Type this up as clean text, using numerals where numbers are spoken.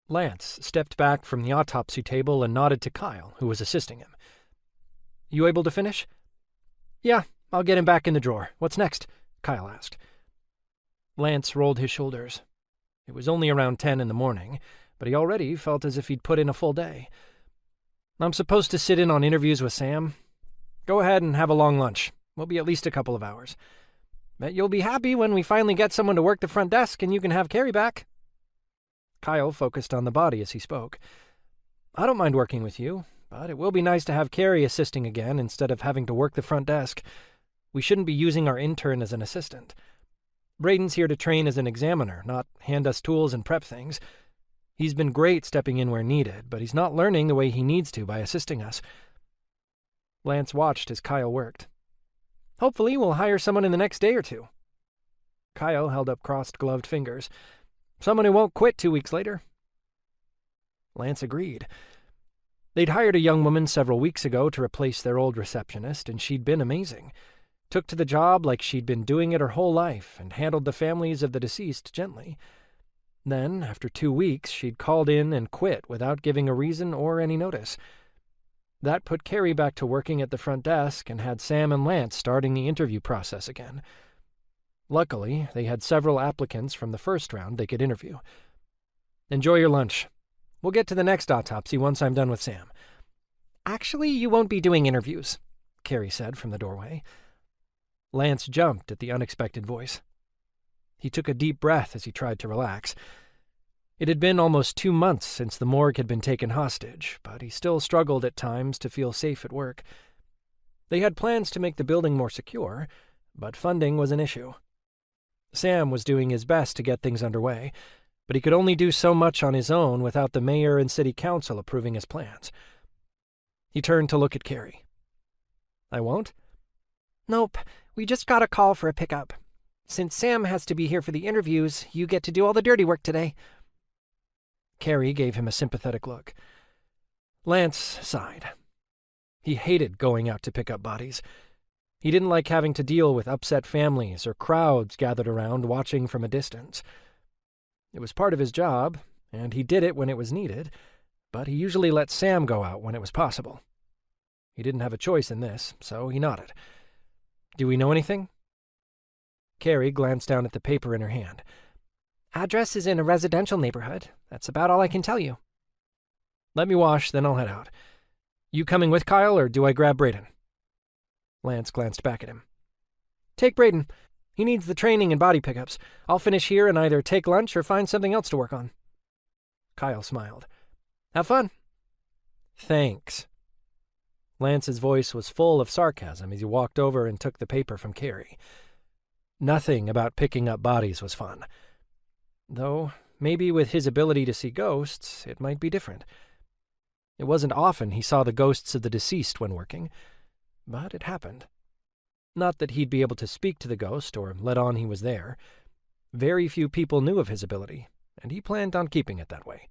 Lance stepped back from the autopsy table and nodded to Kyle, who was assisting him. "You able to finish?" "Yeah, I'll get him back in the drawer. What's next?" Kyle asked. Lance rolled his shoulders. It was only around 10 in the morning, but he already felt as if he'd put in a full day. "I'm supposed to sit in on interviews with Sam. Go ahead and have a long lunch. We'll be at least a couple of hours. Bet you'll be happy when we finally get someone to work the front desk and you can have Carrie back." Kyle focused on the body as he spoke. "I don't mind working with you, but it will be nice to have Carrie assisting again instead of having to work the front desk. We shouldn't be using our intern as an assistant. Braden's here to train as an examiner, not hand us tools and prep things. He's been great stepping in where needed, but he's not learning the way he needs to by assisting us." Lance watched as Kyle worked. "Hopefully we'll hire someone in the next day or two." Kyle held up crossed-gloved fingers. "Someone who won't quit 2 weeks later." Lance agreed. They'd hired a young woman several weeks ago to replace their old receptionist, and she'd been amazing. Took to the job like she'd been doing it her whole life and handled the families of the deceased gently. Then, after 2 weeks, she'd called in and quit without giving a reason or any notice. That put Carrie back to working at the front desk and had Sam and Lance starting the interview process again. Luckily, they had several applicants from the first round they could interview. "Enjoy your lunch. We'll get to the next autopsy once I'm done with Sam." "Actually, you won't be doing interviews," Carrie said from the doorway. Lance jumped at the unexpected voice. He took a deep breath as he tried to relax. It had been almost 2 months since the morgue had been taken hostage, but he still struggled at times to feel safe at work. They had plans to make the building more secure, but funding was an issue. Sam was doing his best to get things underway, but he could only do so much on his own without the mayor and city council approving his plans. He turned to look at Carrie. "I won't?" "Nope, we just got a call for a pickup. Since Sam has to be here for the interviews, you get to do all the dirty work today." Carrie gave him a sympathetic look. Lance sighed. He hated going out to pick up bodies. He didn't like having to deal with upset families or crowds gathered around watching from a distance. It was part of his job, and he did it when it was needed, but he usually let Sam go out when it was possible. He didn't have a choice in this, so he nodded. "Do we know anything?" Carrie glanced down at the paper in her hand. "Address is in a residential neighborhood. That's about all I can tell you." "Let me wash, then I'll head out. You coming with Kyle, or do I grab Braden?" Lance glanced back at him. "Take Braden. He needs the training and body pickups. I'll finish here and either take lunch or find something else to work on." Kyle smiled. "Have fun." "Thanks." Lance's voice was full of sarcasm as he walked over and took the paper from Carrie. Nothing about picking up bodies was fun. Though, maybe with his ability to see ghosts, it might be different. It wasn't often he saw the ghosts of the deceased when working, but it happened. Not that he'd be able to speak to the ghost or let on he was there. Very few people knew of his ability, and he planned on keeping it that way.